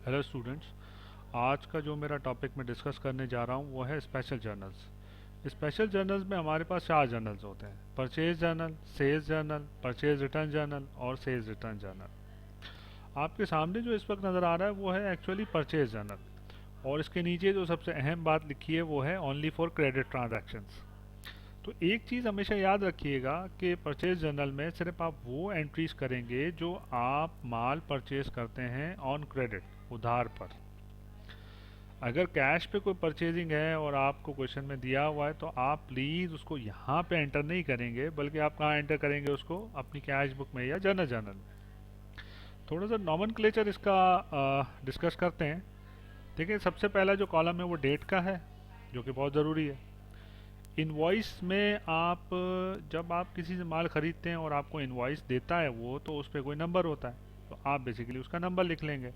Hello students. आज का जो मेरा टॉपिक मैं डिस्कस करने जा रहा हूँ वो है स्पेशल जर्नल्स। स्पेशल जर्नल्स में हमारे पास चार जर्नल्स होते हैं: purchase journal, sales journal, purchase return journal और सेल्स रिटर्न जर्नल। आपके सामने जो इस वक्त नज़र आ रहा है वो है एक्चुअली परचेज जर्नल, और इसके नीचे जो सबसे अहम बात लिखी है वो है ओनली फॉर क्रेडिट ट्रांजैक्शंस। तो एक चीज़ हमेशा याद रखिएगा कि परचेज जर्नल में सिर्फ आप वो एंट्रीज करेंगे जो आप माल परचेज करते हैं ऑन क्रेडिट, उधार पर। अगर कैश पे कोई परचेजिंग है और आपको क्वेश्चन में दिया हुआ है तो आप प्लीज़ उसको यहाँ पे एंटर नहीं करेंगे, बल्कि आप कहाँ एंटर करेंगे उसको? अपनी कैश बुक में या जर्नल जर्नल में। थोड़ा सा नॉमेनक्लेचर इसका डिस्कस करते हैं। देखिए, सबसे पहला जो कॉलम है वो डेट का है, जो कि बहुत ज़रूरी है। इनवॉइस में आप जब आप किसी से माल ख़रीदते हैं और आपको इनवॉइस देता है वो, तो उस पर कोई नंबर होता है, तो आप बेसिकली उसका नंबर लिख लेंगे।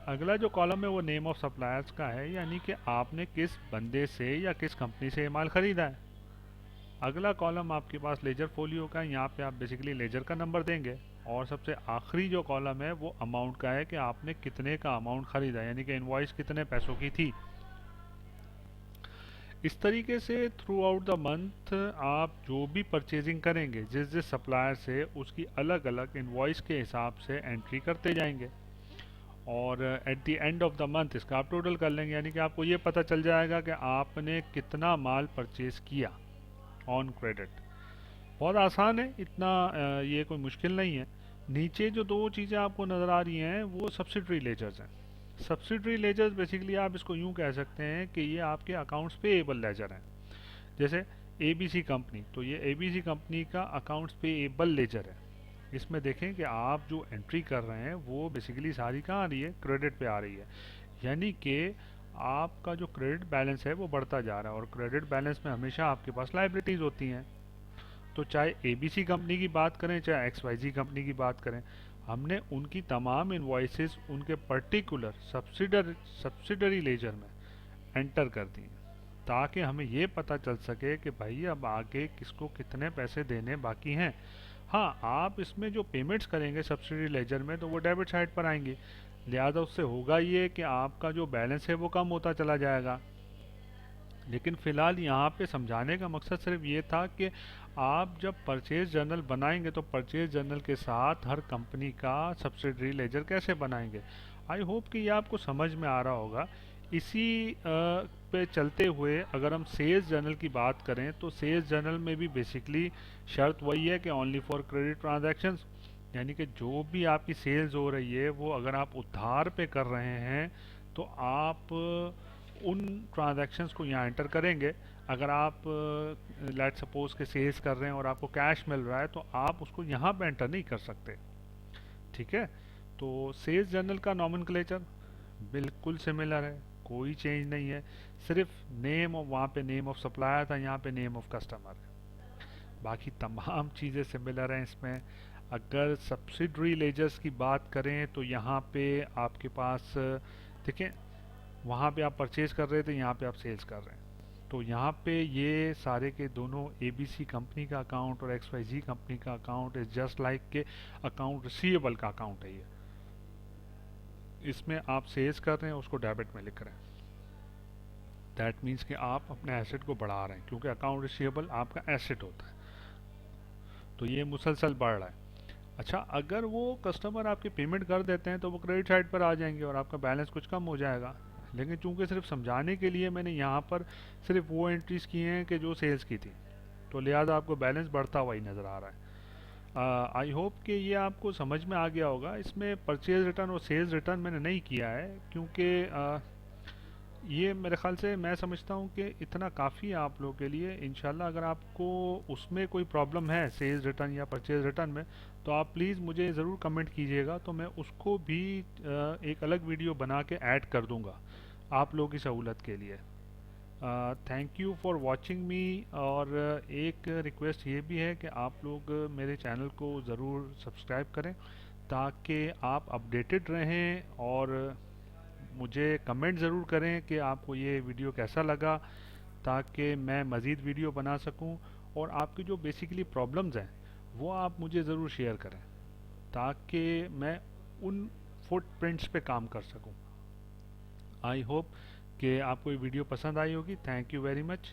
अगला जो कॉलम है वो नेम ऑफ सप्लायर्स का है, यानी कि आपने किस बंदे से या किस कंपनी से ये माल ख़रीदा है। अगला कॉलम आपके पास लेजर फोलियो का है, यहाँ पे आप बेसिकली लेजर का नंबर देंगे। और सबसे आखिरी जो कॉलम है वो अमाउंट का है, कि आपने कितने का अमाउंट ख़रीदा, यानी कि इनवॉइस कितने पैसों की थी। इस तरीके से थ्रू आउट द मंथ आप जो भी परचेजिंग करेंगे जिस जिस सप्लायर से, उसकी अलग अलग इनवॉइस के हिसाब से एंट्री करते जाएंगे। और at the end of the month इसका आप टोटल कर लेंगे, यानी कि आपको ये पता चल जाएगा कि आपने कितना माल परचेज किया ऑन क्रेडिट। बहुत आसान है, इतना ये कोई मुश्किल नहीं है। नीचे जो दो चीज़ें आपको नज़र आ रही हैं वो सब्सिडरी लेजर्स हैं। सब्सिडरी लेजर्स बेसिकली आप इसको यूँ कह सकते हैं कि ये आपके अकाउंट्स पेएबल लेजर हैं। जैसे एबीसी कंपनी, तो ये एबीसी कंपनी का अकाउंट्स पेएबल लेजर है। इसमें देखें कि आप जो एंट्री कर रहे हैं वो बेसिकली सारी कहाँ आ रही है? क्रेडिट पे आ रही है। यानी कि आपका जो क्रेडिट बैलेंस है वो बढ़ता जा रहा है, और क्रेडिट बैलेंस में हमेशा आपके पास लाइबिलिटीज़ होती हैं। तो चाहे एबीसी कंपनी की बात करें चाहे एक्सवाईजी कंपनी की बात करें, हमने उनकी तमाम इन्वॉइसेस उनके पर्टिकुलर सब्सिडरी लेजर में एंटर कर दी हैं, ताकि हमें ये पता चल सके कि भाई अब आगे किसको कितने पैसे देने बाकी हैं। हाँ, आप इसमें जो पेमेंट्स करेंगे सब्सिडी लेजर में, तो वो डेबिट साइड पर आएंगी, लिहाजा उससे होगा ये कि आपका जो बैलेंस है वो कम होता चला जाएगा। लेकिन फ़िलहाल यहाँ पे समझाने का मकसद सिर्फ ये था कि आप जब परचेज जर्नल बनाएंगे तो परचेज जर्नल के साथ हर कंपनी का सब्सिडरी लेजर कैसे बनाएंगे। आई होप कि ये आपको समझ में आ रहा होगा। इसी पे चलते हुए अगर हम सेल्स जर्नल की बात करें, तो सेल्स जर्नल में भी बेसिकली शर्त वही है कि ओनली फॉर क्रेडिट ट्रांजैक्शंस, यानी कि जो भी आपकी सेल्स हो रही है वो अगर आप उधार पे कर रहे हैं तो आप उन ट्रांजैक्शंस को यहाँ एंटर करेंगे। अगर आप लेट सपोज के सेल्स कर रहे हैं और आपको कैश मिल रहा है, तो आप उसको यहाँ पे एंटर नहीं कर सकते। ठीक है? तो सेल्स जर्नल का नॉमेनक्लेचर बिल्कुल सिमिलर है, कोई चेंज नहीं है। सिर्फ नेम ऑफ, वहाँ पे नेम ऑफ सप्लायर था, यहाँ पे नेम ऑफ कस्टमर है। बाकी तमाम चीज़ें सिमिलर हैं इसमें। अगर सब्सिडरी लेजर्स की बात करें तो यहाँ पे आपके पास देखें, वहाँ पे आप परचेज कर रहे थे, यहाँ पे आप सेल्स कर रहे हैं। तो यहाँ पे ये सारे के दोनों एबीसी कंपनी का अकाउंट और एक्सवाईजी कंपनी का अकाउंट इज जस्ट लाइक के अकाउंट रिसीवेबल का अकाउंट है ये। इसमें आप सेल्स कर रहे हैं, उसको डेबिट में लिख रहे हैं। दैट मीन्स कि आप अपने एसेट को बढ़ा रहे हैं, क्योंकि अकाउंट रिसीवेबल आपका एसेट होता है, तो ये मुसलसल बढ़ रहा है। अच्छा, अगर वो कस्टमर आपकी पेमेंट कर देते हैं तो वो क्रेडिट साइड पर आ जाएंगे और आपका बैलेंस कुछ कम हो जाएगा। लेकिन चूंकि सिर्फ समझाने के लिए मैंने यहाँ पर सिर्फ वो एंट्रीज की हैं कि जो सेल्स की थी, तो लिहाजा आपको बैलेंस बढ़ता हुआ ही नज़र आ रहा है। आई होप कि ये आपको समझ में आ गया होगा। इसमें परचेज रिटर्न और सेल्स रिटर्न मैंने नहीं किया है, क्योंकि ये मेरे ख़्याल से, मैं समझता हूँ कि इतना काफ़ी है आप लोगों के लिए। इंशाल्लाह अगर आपको उसमें कोई प्रॉब्लम है सेल्स रिटर्न या परचेज रिटर्न में, तो आप प्लीज़ मुझे ज़रूर कमेंट कीजिएगा, तो मैं उसको भी एक अलग वीडियो बना के ऐड कर दूँगा आप लोगों की सहूलत के लिए। Thank you for watching me. और एक रिक्वेस्ट ये भी है कि आप लोग मेरे चैनल को ज़रूर सब्सक्राइब करें, ताकि आप अपडेटेड रहें, और मुझे कमेंट ज़रूर करें कि आपको ये वीडियो कैसा लगा, ताकि मैं मज़ीद वीडियो बना सकूं। और आपकी जो बेसिकली प्रॉब्लम्स हैं वो आप मुझे ज़रूर शेयर करें, ताकि मैं उन फुटप्रिंट्स पे काम कर सकूं। आई होप कि आपको ये वीडियो पसंद आई होगी। Thank you very much.